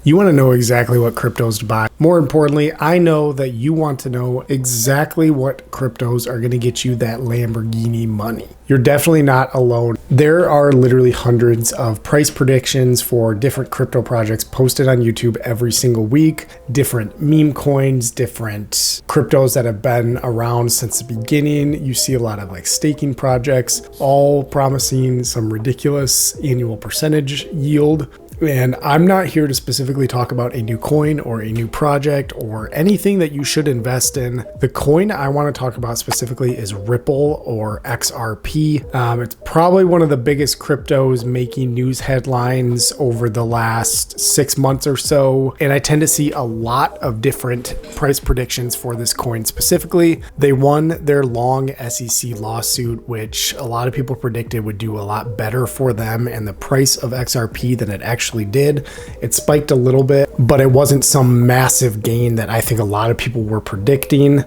You want to know exactly what cryptos to buy. More importantly, I know that you want to know exactly what cryptos are going to get you that Lamborghini money. You're definitely not alone. There are literally hundreds of price predictions for different crypto projects posted on YouTube every single week, different meme coins, different cryptos that have been around since the beginning. You see a lot of like staking projects, all promising some ridiculous annual percentage yield. And I'm not here to specifically talk about a new coin or a new project or anything that you should invest in. The coin I want to talk about specifically is Ripple or XRP. It's probably one of the biggest cryptos making news headlines over the last 6 months or so. And I tend to see a lot of different price predictions for this coin specifically. They won their long SEC lawsuit, which a lot of people predicted would do a lot better for them and the price of XRP than it actually did. It spiked a little bit, but it wasn't some massive gain that I think a lot of people were predicting.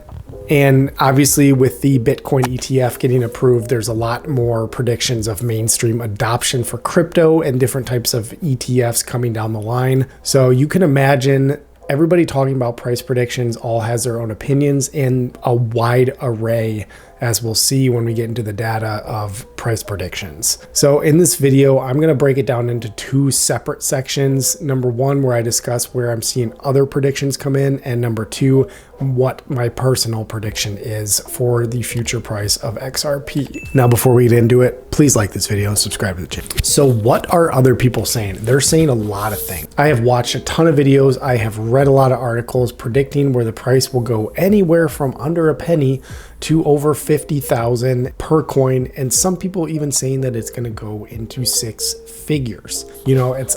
And obviously with the Bitcoin ETF getting approved, there's a lot more predictions of mainstream adoption for crypto and different types of ETFs coming down the line. So you can imagine everybody talking about price predictions all has their own opinions and a wide array, as we'll see when we get into the data, of price predictions. So in this video, I'm going to break it down into two separate sections. Number one, where I discuss where I'm seeing other predictions come in, and number two, what my personal prediction is for the future price of XRP. Now, before we get into it, please like this video and subscribe to the channel. So what are other people saying? They're saying a lot of things. I have watched a ton of videos. I have read a lot of articles predicting where the price will go anywhere from under a penny to over 50,000 per coin. And some people even saying that it's going to go into 6 figures. You know, it's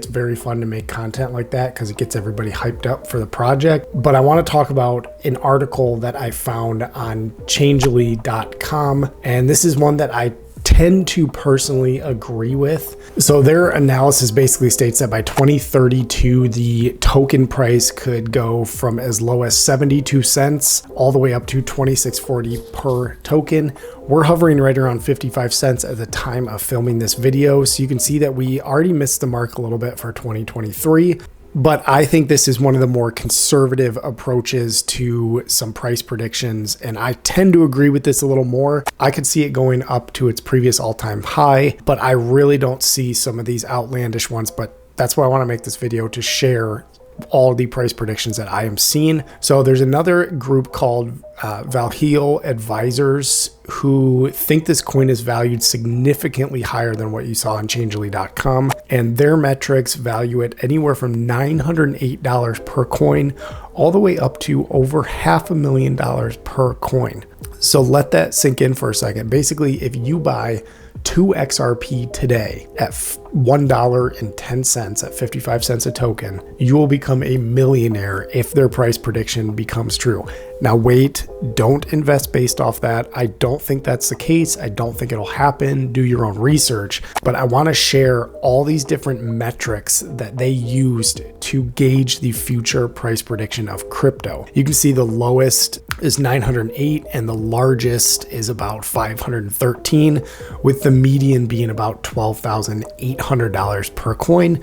very fun to make content like that because it gets everybody hyped up for the project. But I want to talk about an article that I found on Changeally.com. And this is one that I tend to personally agree with. So their analysis basically states that by 2032, the token price could go from as low as 72 cents all the way up to 26.40 per token. We're hovering right around 55 cents at the time of filming this video. So you can see that we already missed the mark a little bit for 2023. But I think this is one of the more conservative approaches to some price predictions, and I tend to agree with this a little more. I could see it going up to its previous all-time high, but I really don't see some of these outlandish ones. But that's why I want to make this video, to share all the price predictions that I am seeing. So there's another group called Vahill Advisors who think this coin is valued significantly higher than what you saw on Changeally.com, and their metrics value it anywhere from $908 per coin all the way up to over $500,000 per coin. So let that sink in for a second. Basically, if you buy 2 XRP today at $1.10 at 55 cents a token, you will become a millionaire if their price prediction becomes true. Now wait, don't invest based off that. I don't think that's the case. I don't think it'll happen. Do your own research. But I want to share all these different metrics that they used to gauge the future price prediction of crypto. You can see the lowest is 908 and the largest is about 513, with the median being about $12,800 per coin.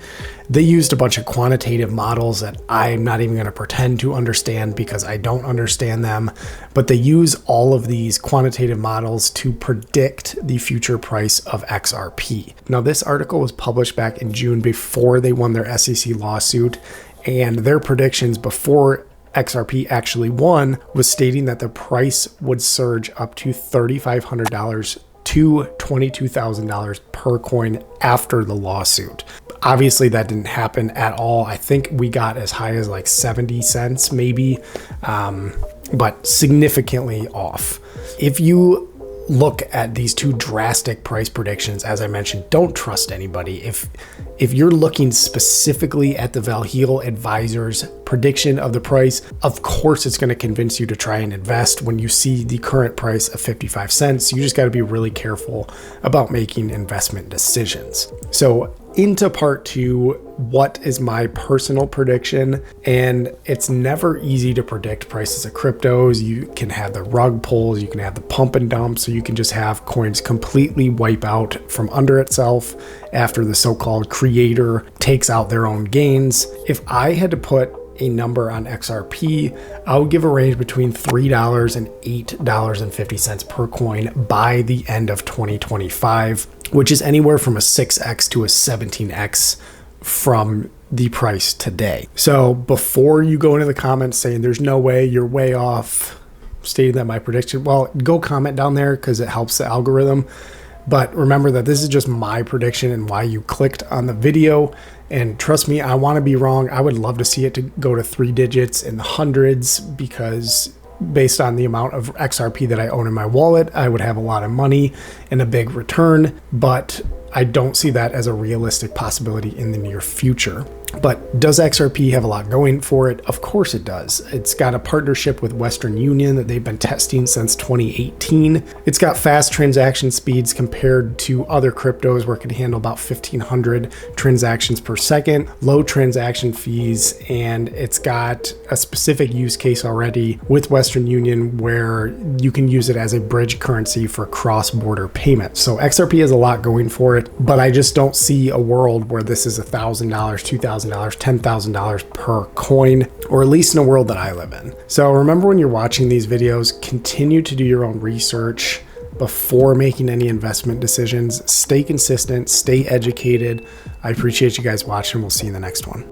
They used a bunch of quantitative models that I'm not even going to pretend to understand because I don't understand them, but they use all of these quantitative models to predict the future price of XRP. Now, this article was published back in June before they won their SEC lawsuit, and their predictions before XRP actually won was stating that the price would surge up to $3,500 to $22,000 per coin after the lawsuit. Obviously, that didn't happen at all. I think we got as high as like 70 cents maybe, but significantly off. If you look at these two drastic price predictions, as I mentioned, don't trust anybody. If you're looking specifically at the Vahill Advisors prediction of the price, of course it's going to convince you to try and invest when you see the current price of 55 cents. You just got to be really careful about making investment decisions. So into part 2, what is my personal prediction? And it's never easy to predict prices of cryptos. You can have the rug pulls, you can have the pump and dump, so you can just have coins completely wipe out from under itself after the so-called creator takes out their own gains. If I had to put a number on XRP, I would give a range between $3 and $8.50 per coin by the end of 2025, which is anywhere from a 6x to a 17x from the price today. So before you go into the comments saying there's no way, you're way off, stating that my prediction, well, go comment down there because it helps the algorithm. But remember that this is just my prediction and why you clicked on the video. And trust me, I want to be wrong. I would love to see it to go to 3 digits in the hundreds, because based on the amount of XRP that I own in my wallet, I would have a lot of money and a big return. But I don't see that as a realistic possibility in the near future. But does XRP have a lot going for it? Of course it does. It's got a partnership with Western Union that they've been testing since 2018. It's got fast transaction speeds compared to other cryptos where it can handle about 1,500 transactions per second, low transaction fees, and it's got a specific use case already with Western Union where you can use it as a bridge currency for cross-border payments. So XRP has a lot going for it, but I just don't see a world where this is $1,000, $2,000, $10,000 per coin, or at least in a world that I live in. So remember, when you're watching these videos, continue to do your own research before making any investment decisions. Stay consistent, stay educated. I appreciate you guys watching. We'll see you in the next one.